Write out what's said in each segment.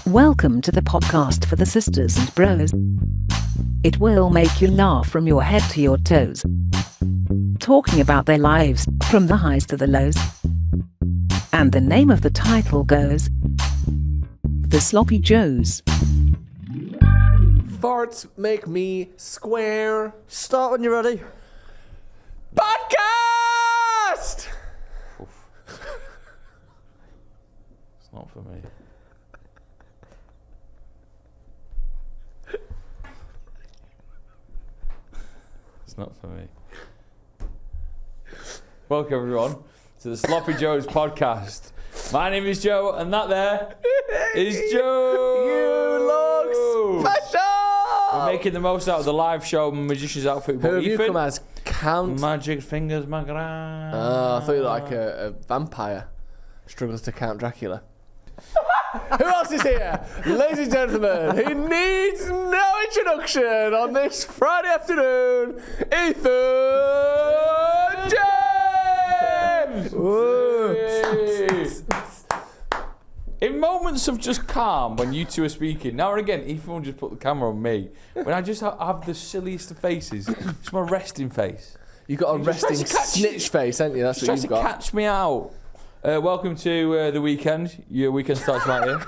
Welcome to the podcast for the sisters and bros. It will make you laugh from your head to your toes. Talking about their lives, from the highs to the lows. And the name of the title goes, The Sloppy Joes. Farts make me square. Start when you're ready. Podcast! It's not for me. It's not for me. Welcome everyone to the Sloppy Joes podcast. My name is Joe, and that there is Joe. You look special! We're making the most out of the live show magician's outfit. Who have you Ethan, come as? Count? Magic Fingers McGrath. Oh, I thought you were like a vampire. Struggles to count Dracula. Who else is here? Ladies and gentlemen, he needs no introduction on this Friday afternoon. Ethan James! In moments of just calm, when you two are speaking, now and again, Ethan will just put the camera on me. When I just have the silliest of faces, it's my resting face. You got a resting snitch face, haven't you? That's what you've got. Tries to catch me out. Welcome to the weekend. Your weekend starts right here.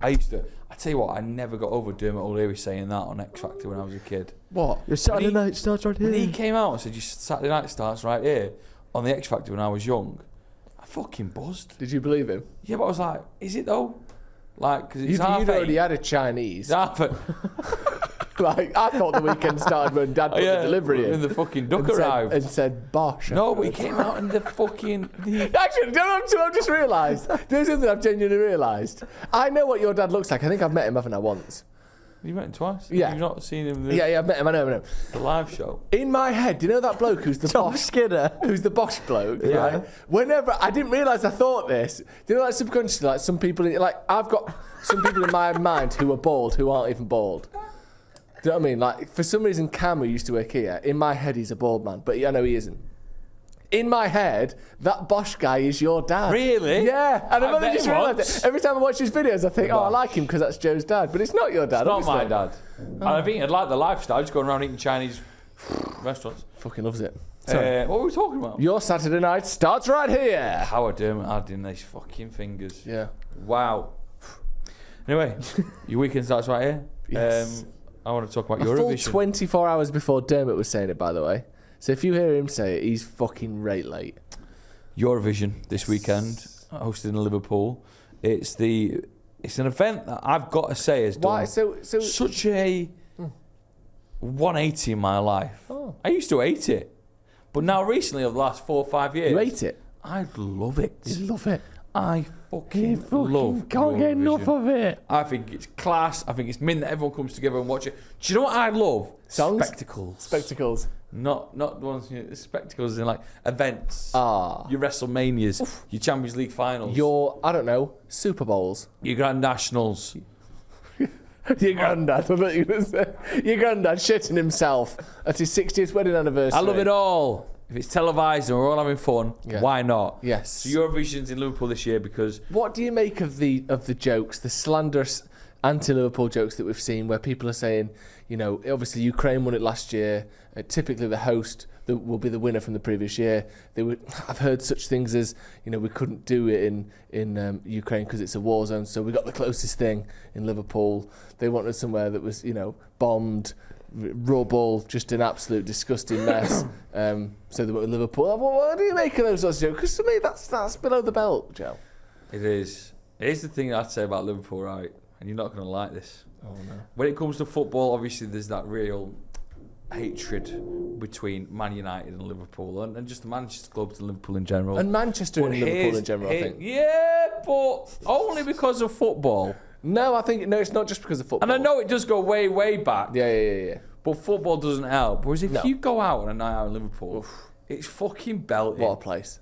I tell you what, I never got over Dermot O'Leary saying that on X Factor when I was a kid. What? Your Saturday night starts right here. When he came out and said, your Saturday night starts right here on the X Factor when I was young, I fucking buzzed. Did you believe him? Yeah, but I was like, is it though? Like, because it's You'd already had a Chinese. Like, I thought the weekend started when Dad put the delivery in. And the fucking duck arrived. And said, Bosh. No, but he came out in the fucking... Actually, do you know what I've just realised? There's something I've genuinely realised. I know what your dad looks like. I think I've met him, haven't I, once? You met him twice? Yeah. You've not seen him in Yeah, I've met him. I know. the live show? In my head, do you know that bloke who's the Tom Bosch? Skinner. Who's the Bosch bloke? Yeah. Right? Whenever, I didn't realise I thought this. Do you know, like, subconsciously, like, some people, like, I've got some people in my mind who are bald who aren't even bald. Do you know what I mean? Like, for some reason, Cam, who used to work here, in my head, he's a bald man. But I know he isn't. In my head, that Bosch guy is your dad. Really? Yeah. And I've I only met just him realised once. it. Every time I watch his videos, I think, I like him because that's Joe's dad. But it's not your dad, It's not my obviously. dad. And I think I'd like the lifestyle, just going around eating Chinese restaurants. Fucking loves it. What were we talking about? Your Saturday night starts right here. Howard Dermot adding these fucking fingers. Yeah. Wow. Anyway, your weekend starts right here. Yes. I want to talk about A full Eurovision. 24 hours before Dermot was saying it, by the way. So if you hear him say it, he's fucking right late. Eurovision this weekend, hosted in Liverpool. It's an event that I've got to say has done such a 180 in my life. Oh. I used to hate it, but now recently, over the last 4 or 5 years, You ate it? I love it. You love it. I fucking love Can't get enough Eurovision. of it. I think it's class. I think it's meant that everyone comes together and watch it. Do you know what I love? Songs? Spectacles. Spectacles. Not the ones, spectacles in like events. Ah. Your WrestleManias, your Champions League finals, Your, I don't know, Super Bowls. your Grand Nationals. Your granddad, I bet you were going to say. Your granddad shitting himself at his 60th wedding anniversary. I love it all. If it's televised and we're all having fun, why not? Yes. So Eurovision's in Liverpool this year because... What do you make of the jokes, the slanderous anti-Liverpool jokes that we've seen where people are saying, you know, obviously Ukraine won it last year. Typically the host will be the winner from the previous year. I've heard such things as, you know, we couldn't do it in Ukraine because it's a war zone, so we got the closest thing in Liverpool. They wanted somewhere that was, you know, bombed, rubble, just an absolute disgusting mess. So they went with Liverpool. What do you make of those sorts of jokes? Because to me, that's below the belt, Joe. It is. Here's the thing I'd say about Liverpool, right? And you're not going to like this. Oh, no. When it comes to football, obviously there's that real hatred between Man United and Liverpool, and just the Manchester clubs and Liverpool in general. And Manchester and Liverpool in general, I think. Yeah, but only because of football. No, it's not just because of football. And I know it does go way, way back. Yeah. But football doesn't help. Whereas if you go out on a night out in Liverpool, it's fucking belting. What a place.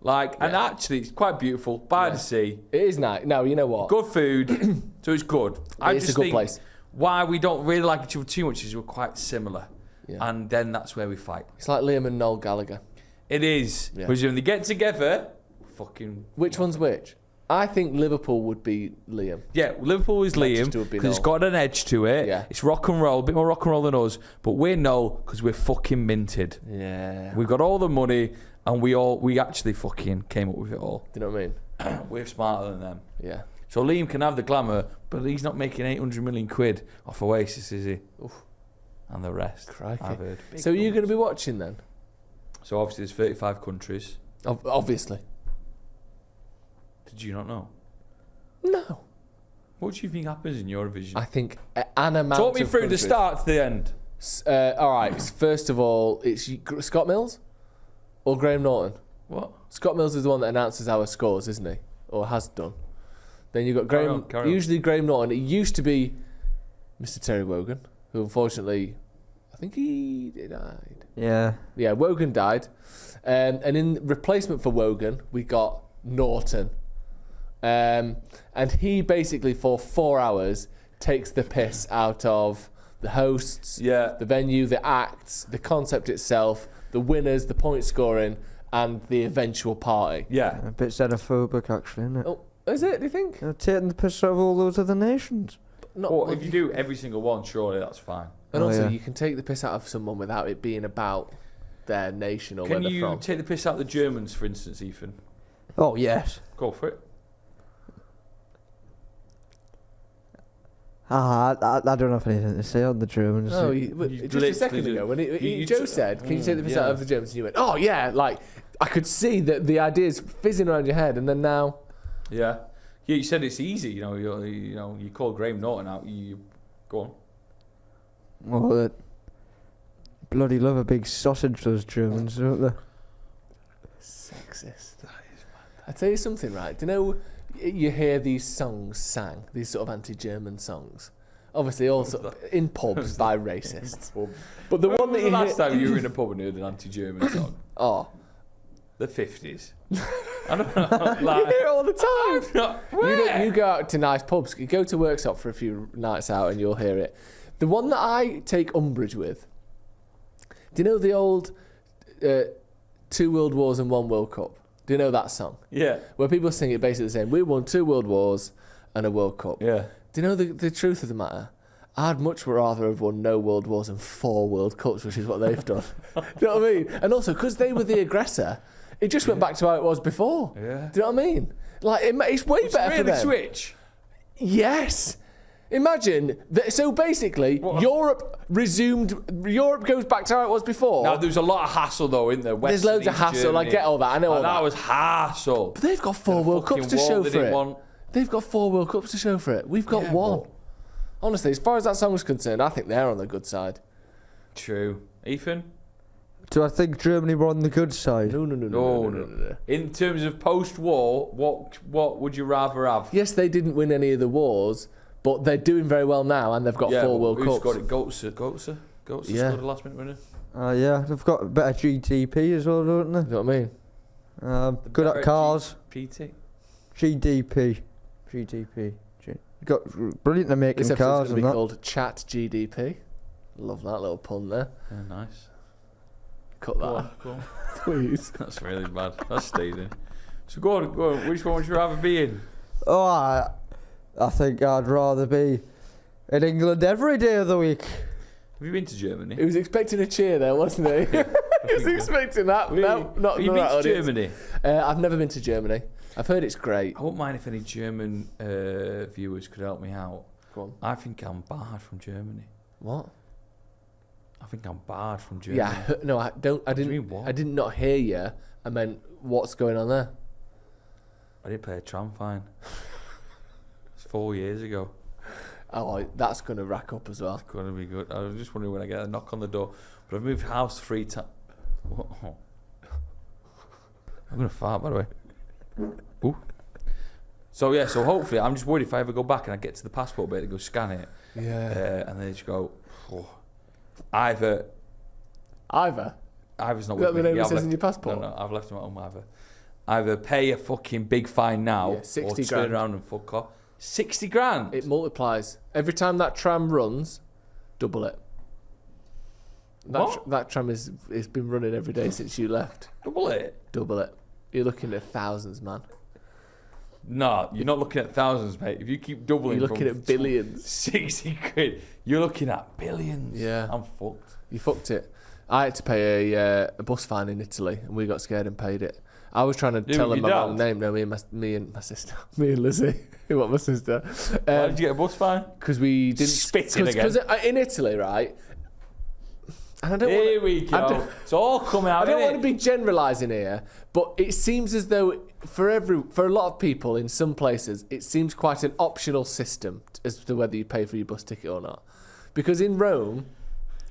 Like, and actually, it's quite beautiful, by the sea. It is nice. No, you know what? Good food, so it's good. It's a good place. Why we don't really like each other too much is we're quite similar. Yeah. And then that's where we fight. It's like Liam and Noel Gallagher. It is. Yeah. Because when they get together, fucking... Which one's which? I think Liverpool would be Liam. Yeah, Liverpool is Liam Manchester would be because it's Noel. got an edge to it. Yeah. It's rock and roll, a bit more rock and roll than us. But we're Noel because we're fucking minted. Yeah. We've got all the money and we actually fucking came up with it all. Do you know what I mean? We're smarter than them. Yeah. So Liam can have the glamour, but he's not making 800 million quid off Oasis, is he? Oof. And the rest, Crikey. I've heard. So are you going to be watching then? So obviously there's 35 countries. Obviously. Did you not know? No. What do you think happens in Eurovision? I think an amount Talk me of through countries. the start to the end. All right. First of all, it's Scott Mills or Graham Norton. What? Scott Mills is the one that announces our scores, isn't he? Or has done. Then you've got Carry Graham. on. Usually Graham Norton. It used to be Mr. Terry Wogan, who unfortunately, I think he died. Yeah. Yeah, Wogan died. And in replacement for Wogan, we got Norton. And he basically, for 4 hours, takes the piss out of the hosts, Yeah. the venue, the acts, the concept itself, the winners, the point scoring, and the eventual party. Yeah. A bit xenophobic, actually, isn't it? Oh, is it, do you think? Taking the piss out of all those other nations. Not, Well, if you do every single one, surely that's fine. and Oh, also, yeah. you can take the piss out of someone without it being about their nation or Can where they're you from. take the piss out of the Germans, for instance, Ethan? Oh, yes. Go for it. I don't have anything to say on the Germans. No, You just a second literally ago when you Joe t- said, "Can you take the piss yeah. out of the Germans?" and you went, "Oh yeah," like I could see that the ideas fizzing around your head, and then now, Yeah. Yeah, you said it's easy. You call Graham Norton out. You go on. Well, they bloody love a big sausage, those Germans, don't they? sexist. I tell you something, right? Do you know you hear these songs sang, these sort of anti-German songs, obviously also in pubs by racists, but the When one was that the you last hear, time you were in a pub and heard an anti-German song? oh, The 50s. I don't know. you Like, hear it all the time. Where? You go out to nice pubs. You go to Workshop for a few nights out, and you'll hear it. The one that I take umbrage with. Do you know the old 2 World Wars and 1 World Cup? Do you know that song? Yeah. Where people sing it basically saying, "We won 2 World Wars and a World Cup." Yeah. Do you know the truth of the matter? I'd much rather have won no World Wars and 4 World Cups, which is what they've done. Do you know what I mean? And also, because they were the aggressor, it just went back to how it was before. Yeah. Do you know what I mean? Like, it's way better for really them. switch. Yes. Imagine that. So basically, What? Europe goes back to how it was before. Now, there's a lot of hassle, though, in there. There's loads of hassle. I get all that. I know all And that. that was hassle. But they've got 4 World Cups to show for it. They've got 4 World Cups to show for it. We've got Yeah, 1. but- Honestly, as far as that song is concerned, I think they're on the good side. True. Ethan? Do I think Germany were on the good side? No. In terms of post-war, what would you rather have? Yes, they didn't win any of the wars, but they're doing very well now, and they've got 4 World who's Cups. got it? Goetze Yeah. scored a last-minute winner. Yeah, they've got better GDP as well, don't they? You know what I mean? Good at cars. PT. GDP. Got brilliant at making This episode's cars going to and be that. called Chat GDP. Love that little pun there. Yeah, nice. Cut Go that, on, go on. please. That's really bad. That's stayed in. So go on. Which one would you rather be in? Oh, I think I'd rather be in England every day of the week. Have you been to Germany? He was expecting a cheer there, wasn't he? He was expecting that. No, not Have you the been right to audience. Germany? I've never been to Germany. I've heard it's great. I wouldn't mind if any German viewers could help me out. Go on. I think I'm barred from Germany. What? I think I'm barred from Germany. Yeah, no, I don't. I do you didn't. mean, what? I did not hear you. I meant, what's going on there? I didn't pay a tram fine. It's 4 years ago. Oh, that's going to rack up as well. It's going to be good. I was just wondering when I get a knock on the door. But I've moved house 3 times. I'm going to fart, by the way. Ooh. So, yeah, so hopefully, I'm just worried if I ever go back and I get to the passport bit to go scan it. Yeah. And then they just go, either's not Is that with the me. name Yeah, it I've says left- in your passport? No, I've left them at home either pay a fucking big fine now Yeah, 60 or turn grand. around and fuck off. 60 grand? It multiplies. Every time that tram runs, double it. What? That tram it's been running every day since you left. Double it? Double it. You're looking at thousands, man. No, you're not looking at thousands, mate. If you keep doubling, You're looking from at billions. 60 quid, you're looking at billions. Yeah. I'm fucked. You fucked it. I had to pay a bus fine in Italy, and we got scared and paid it. I was trying to tell with them my your wrong dad? name. No, me and my sister. Me and Lizzie. What, my sister? Why did you get a bus fine? Because we didn't... Spitting again. Because in Italy, right... And I don't Here wanna, we go. It's all coming out. I don't innit? want to be generalising here, but it seems as though for a lot of people in some places, it seems quite an optional system as to whether you pay for your bus ticket or not. Because in Rome,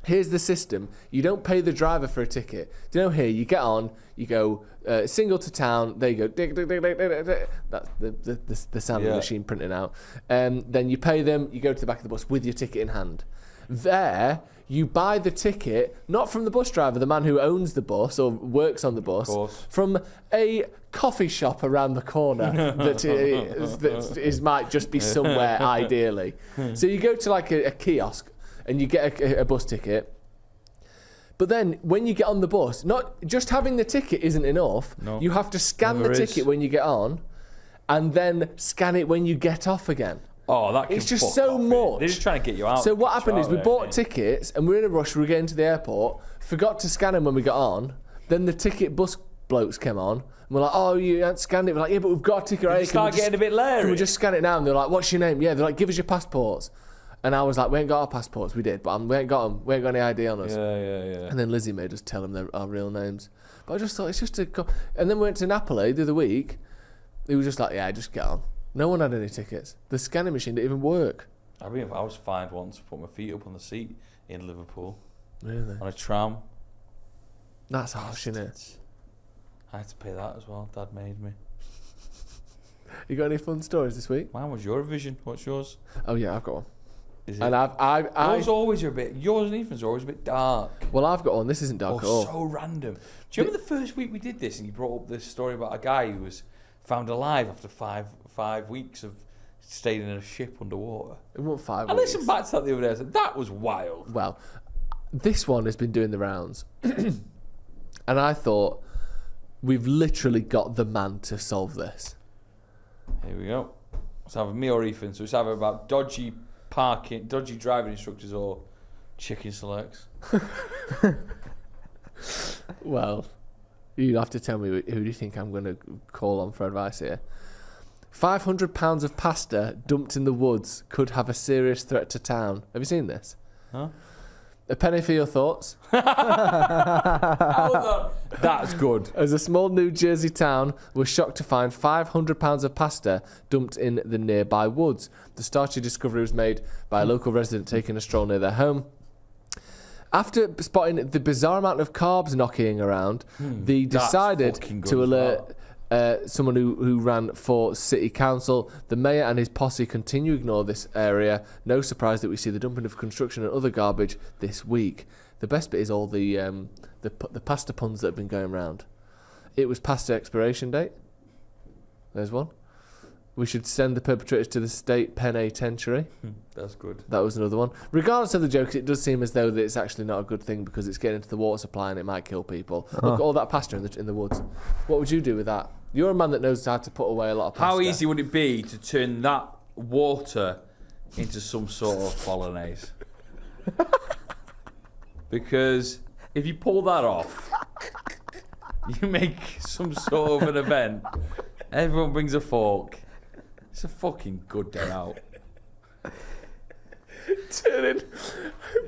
here's the system: you don't pay the driver for a ticket. Do you know here? You get on, you go single to town. There you go. Dig, dig, dig, dig, dig, dig. That's the sound of the machine printing out. Then you pay them. You go to the back of the bus with your ticket in hand. There, you buy the ticket, not from the bus driver, the man who owns the bus or works on the bus, from a coffee shop around the corner that might just be somewhere ideally. So you go to like a kiosk and you get a bus ticket. But then when you get on the bus, not just having the ticket isn't enough. No, you have to scan the ticket when you get on and then scan it when you get off again. Oh, that can it's just fuck so off, much. They're just trying to get you out. So what happened is we bought tickets and we were in a rush. We were getting to the airport. Forgot to scan them when we got on. Then the ticket bus blokes came on. And we're like, oh, you haven't scanned it. We're like, yeah, but we've got a ticket. Did you start getting a bit leery? Can we just scan it now? And they're like, what's your name? Yeah, they're like, give us your passports. And I was like, we ain't got our passports. We did, but we ain't got them. We ain't got any ID on us. Yeah. And then Lizzie made us tell them our real names. But I just thought it's just a... And then we went to Napoli the other week. He was just like, yeah, just get on. No one had any tickets. The scanning machine didn't even work. I mean, I was fined once for putting my feet up on the seat in Liverpool. Really? On a tram. That's harsh, isn't it? I had to pay that as well. Dad made me. You got any fun stories this week? Mine was Eurovision. What's yours? Oh yeah, I've got one. Is it? And yours always are a bit. Yours and Ethan's are always a bit dark. Well, I've got one. This isn't dark at all. So random. Do you remember the first week we did this and you brought up this story about a guy who was found alive after five weeks of staying in a ship underwater? It wasn't 5 weeks. I listened back to that the other day. I said, that was wild. Well, this one has been doing the rounds. And I thought, we've literally got the man to solve this. Here we go. It's either me or Ethan. So it's either about dodgy parking, dodgy driving instructors or chicken selects. Well, you have to tell me who do you think I'm going to call on for advice here. 500 pounds of pasta dumped in the woods could have a serious threat to town. Have you seen this? Huh? A penny for your thoughts. That's good. As a small New Jersey town was shocked to find 500 pounds of pasta dumped in the nearby woods. The startling discovery was made by a local resident taking a stroll near their home. After spotting the bizarre amount of carbs knocking around, they decided to alert someone who ran for city council. The mayor and his posse continue to ignore this area. No surprise that we see the dumping of construction and other garbage this week. The best bit is all the pasta puns that have been going around. It was past the expiration date. There's one. We should send the perpetrators to the state penitentiary. That's good. That was another one. Regardless of the jokes, it does seem as though that it's actually not a good thing because it's getting into the water supply and it might kill people. Look at all that pasta in the woods. What would you do with that? You're a man that knows how to put away a lot of pasta. How easy would it be to turn that water into some sort of bolognese? Because if you pull that off, you make some sort of an event. Everyone brings a fork. It's a fucking good day out.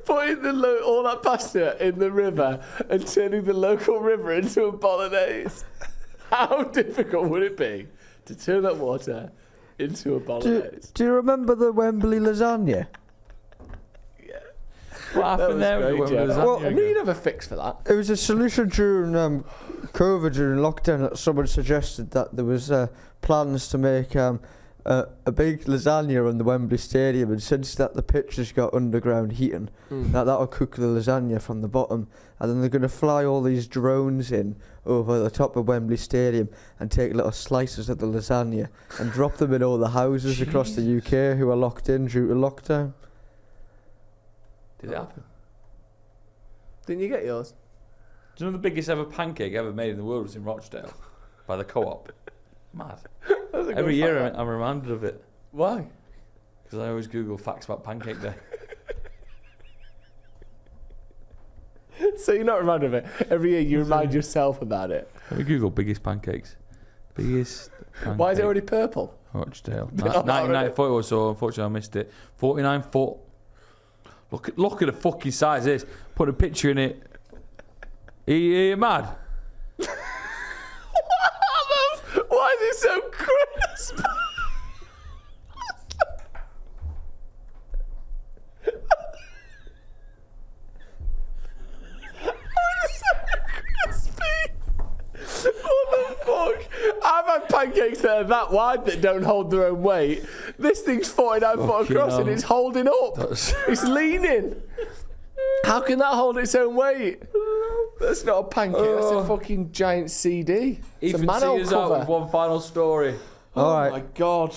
Putting all that pasta in the river and turning the local river into a bolognese. How difficult would it be to turn that water into a bolognese? Do you remember the Wembley lasagna? Yeah. What happened there? Well, you'd have a fix for that. It was a solution during COVID, during lockdown, that someone suggested that there was plans to make a big lasagna on the Wembley Stadium, and since that the pitch has got underground heating, that'll cook the lasagna from the bottom, and then they're going to fly all these drones in over the top of Wembley Stadium and take little slices of the lasagna and drop them in all the houses across the UK who are locked in due to lockdown. Did it happen? Didn't you get yours? Do you know the biggest ever pancake ever made in the world was in Rochdale by the Co-op? Mad. That's a Every good year fact. I'm reminded of it. Why? Because I always Google facts about Pancake Day. So you're not reminded of it. Every year you remind yourself about it. Let me Google biggest pancakes. Biggest pancake. Why is it already purple? Rochdale. No, not 1994 it was, so unfortunately I missed it. 49 foot. Look at the fucking size of this. Put a picture in it. Are you mad? Why is it so crisp? What the fuck? I've had pancakes that are that wide that don't hold their own weight. This thing's 49 foot Fucking across and hell. it's holding up. That's- It's leaning. How can that hold its own weight? That's not a pancake, that's a fucking giant CD. It's a Ethan, Manol see us out cover. with one final story. Oh All right. my god.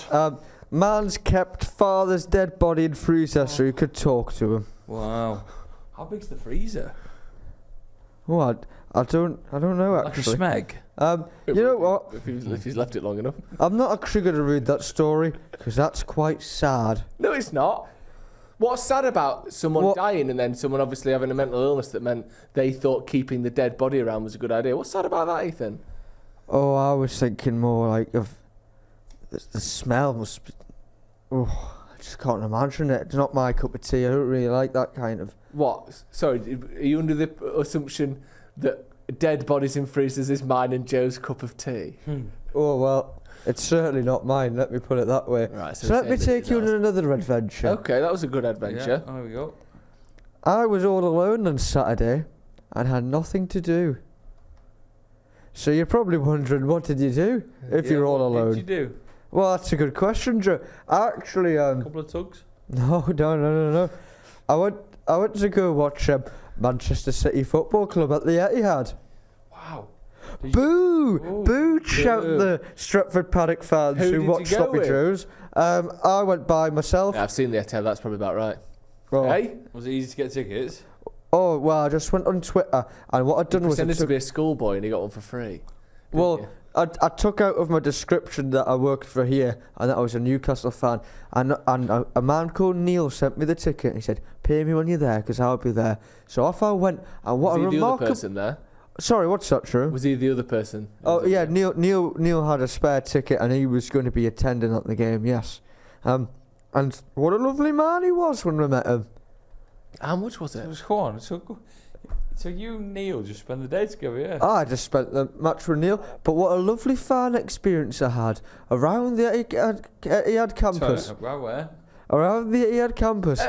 Man's kept father's dead body in freezer so he could talk to him. Wow. How big's the freezer? Oh, I don't know Like a actually. smeg. You know what? If he's left it long enough. I'm not actually going to read that story because that's quite sad. No, it's not. What's sad about someone What- dying and then someone obviously having a mental illness that meant they thought keeping the dead body around was a good idea? What's sad about that, Ethan? Oh, I was thinking more like of the smell must be. Oh, I just can't imagine it. It's not my cup of tea. I don't really like that kind of. What? Sorry, are you under the assumption that dead bodies in freezers is mine and Joe's cup of tea? Oh well, it's certainly not mine. Let me put it that way. Right, So let me take you on another adventure. Okay, that was a good adventure. Yeah, there we go. I was all alone on Saturday and had nothing to do. So you're probably wondering, what did you do if you're all What alone? did you do? Well, that's a good question, Joe. Actually, A couple of tugs? no. I went to go watch Manchester City Football Club at the Etihad. Wow. Boo! Oh, Boo! Shout boo. the Stretford Paddock fans Who who did you watch go Sloppy with? Joes. I went by myself. Yeah, I've seen the Etihad, that's probably about right. Oh. Hey? Was it easy to get tickets? Oh, well, I just went on Twitter, and what I'd done You was I pretended to took, be a schoolboy and he got one for free. well, you? I took out of my description that I worked for here and that I was a Newcastle fan, and a man called Neil sent me the ticket. And he said, "Pay me when you're there, because I'll be there." So off I went, and what Was a he the other remarkable. person there? Sorry, what's that, true? Was he the other person? Oh yeah, Neil had a spare ticket and he was going to be attending at the game. Yes, and what a lovely man he was when we met him. How much was it? Go on. So you and Neil just spend the day together, yeah? I just spent the match with Neil, but what a lovely fan experience I had around the Etihad campus. Sorry, right where? Around the Etihad campus.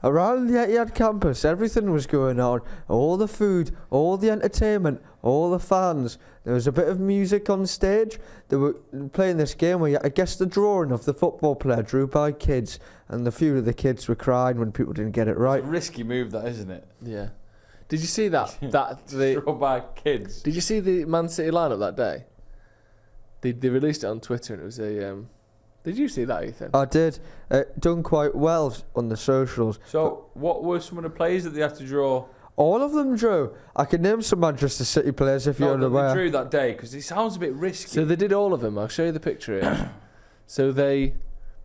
Around the Etihad campus, everything was going on. All the food, all the entertainment, all the fans. There was a bit of music on stage. They were playing this game where you had to guess the drawing of the football player drew by kids, and a few of the kids were crying when people didn't get it right. It's a risky move, that, isn't it? Yeah. Did you see that? Drawn by kids. Did you see the Man City lineup that day? They released it on Twitter and it was a. Did you see that, Ethan? I did. Done quite well on the socials. So, what were some of the players that they had to draw? All of them drew. I can name some Manchester City players if you're That unaware. they drew that day, because it sounds a bit risky. So they did all of them. I'll show you the picture here. So they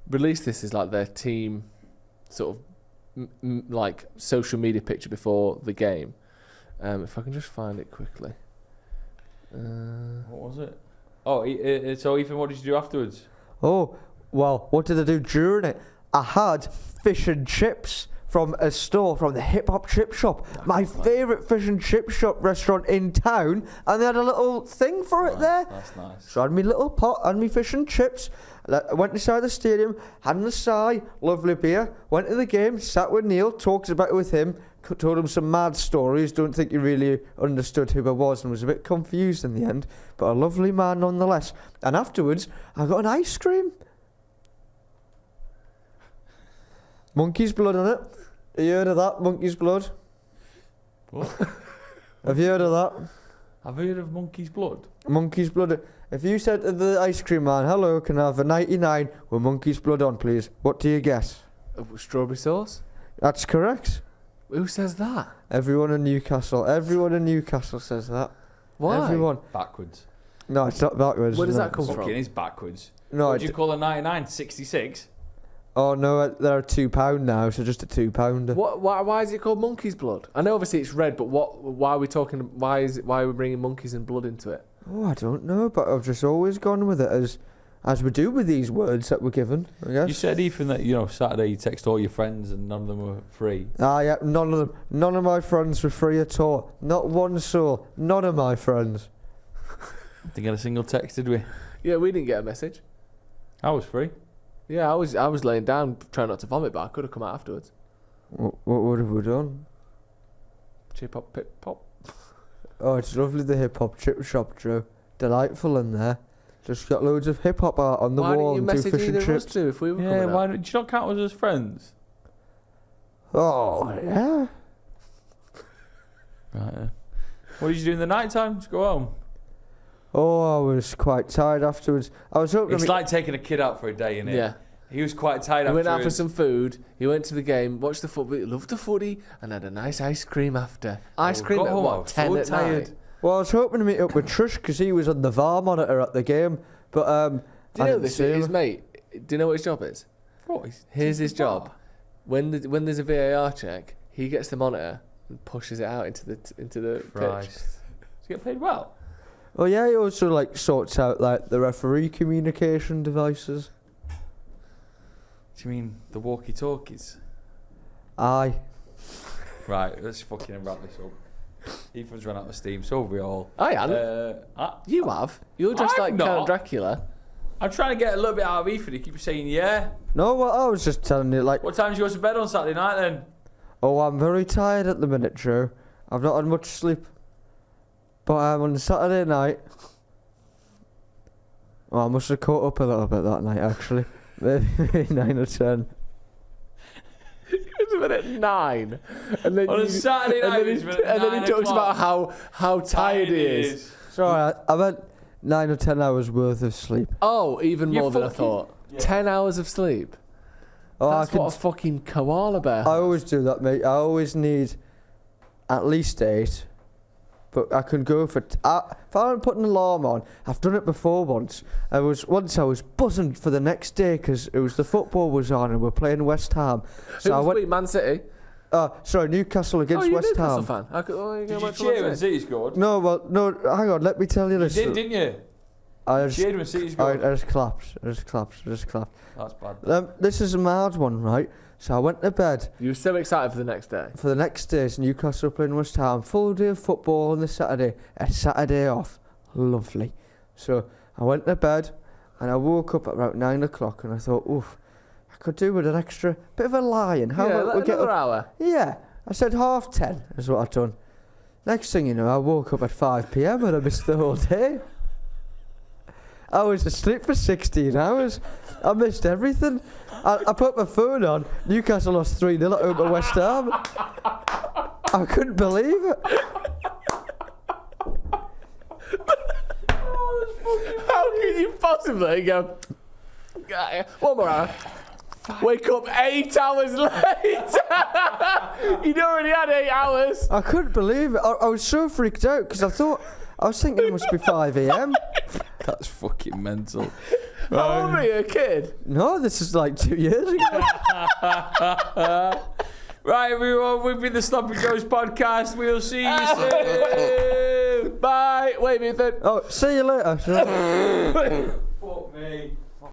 released this as like their team sort of like social media picture before the game. If I can just find it quickly. What was it? Oh, so Ethan, what did you do afterwards? Oh, well, what did I do during it? I had fish and chips from a store, from the Hip Hop Chip Shop. My favourite fish and chip shop restaurant in town, and they had a little thing for it there. That's nice. So I had me little pot, had me fish and chips, went inside the stadium, had an acai, lovely beer, went to the game, sat with Neil, talked about it with him, told him some mad stories, don't think he really understood who I was and was a bit confused in the end, but a lovely man nonetheless. And afterwards, I got an ice cream. Monkey's blood on it. Have you heard of that, monkey's blood? What? Have you heard of that? I've heard of monkey's blood. Monkey's blood. If you said to the ice cream man, "Hello, can I have a 99 with monkey's blood on, please?" What do you guess? Strawberry sauce? That's correct. Who says that? Everyone in Newcastle says that. Why? Everyone. Backwards. No, it's not backwards. Where does no. that come Fucking from? is backwards. No, What do you call a 99? 66? oh no, they're £2 now, so just a £2. Why is it called monkey's blood? I know obviously it's red, but why are we talking? Why are we bringing monkeys and blood into it? Oh, I don't know, but I've just always gone with it as we do with these words that we're given, I guess. You said, Ethan, that, Saturday you text all your friends and none of them were free. Ah, yeah, none of them. None of my friends were free at all. Not one soul. None of my friends. Didn't get a single text, did we? Yeah, we didn't get a message. I was free. Yeah, I was laying down trying not to vomit, but I could have come out afterwards. What would have we done? Chip hop, pip pop. Oh, it's lovely, the hip-hop chip shop, Joe. Delightful in there. Just got loads of hip-hop art on the Why wall didn't and you two message fish either and of us chips. two if we were Yeah, coming why out? don't you not count us as friends? Oh, yeah. Right, yeah. What did you do in the night time? Just go home. Oh, I was quite tired afterwards. I was hoping... It's like taking a kid out for a day, innit? Yeah. He was quite tired He after went out for some food. He went to the game, watched the football, loved the footy, and had a nice ice cream after. Ice cream got at home, I what, was 10 so at tired. night? Well, I was hoping to meet up with Trish because he was on the VAR monitor at the game. But Do you I know didn't this? see His him. mate. Do you know what his job is? What? Here's his job. When there's a VAR check, he gets the monitor and pushes it out into the pitch. Christ. Does he get paid well? Oh yeah, he also like sorts out like the referee communication devices. Do you mean the walkie-talkies? Aye. Right, let's fucking wrap this up. Ethan's run out of steam, so have we all. I haven't. I, You have. You're just I've like not. Count Dracula. I'm trying to get a little bit out of Ethan. He keeps saying yeah. No, well, I was just telling you like. What time do you go to bed on Saturday night then? Oh, I'm very tired at the minute, Joe. I've not had much sleep. But on Saturday night. Oh, I must have caught up a little bit that night actually. Maybe 9 or 10. It's been at 9. And then On a Saturday night, it's been at and then 9 he talks o'clock. about how tired he is. Sorry, I meant 9 or 10 hours worth of sleep. Oh, even You more than I fucking- thought. Yeah. 10 hours of sleep. Oh, That's what a fucking koala bear I has. always do that, mate. I always need at least 8. But I can go for... if I don't put an alarm on, I've done it before once. I was buzzing for the next day because it was the football was on and we're playing West Ham. Who was beat Man City? Sorry, Newcastle against you're a West Newcastle Ham. fan. I could, you Did go you back to cheer Man when City. City scored? No, well, no, hang on, let me tell you You this. did, didn't you? I You just, cheered when City I scored. just clapped. I just clapped. That's bad. This is a mad one, right? So I went to bed. You were so excited for the next day. For the next day's Newcastle playing West Ham, full day of football on the Saturday, a Saturday off, lovely. So I went to bed and I woke up at about 9 o'clock and I thought, oof, I could do with an extra bit of a lie-in. How about we get another up? hour. Yeah, I said 10:30 is what I'd done. Next thing you know, I woke up at 5 p.m. and I missed the whole day. I was asleep for 16 hours. I missed everything. I put my phone on. Newcastle lost 3-0 at home at West Ham. I couldn't believe it. How can you possibly go, one more hour, wake up 8 hours later? You'd already had 8 hours. I couldn't believe it. I was so freaked out because I was thinking it must be 5 a.m. That's fucking mental. How old were you, a kid? No, this is like 2 years ago. Right, everyone, we've been the Sloppy Joes podcast. We'll see you soon. Bye. Wave, Ethan. Oh, see you later.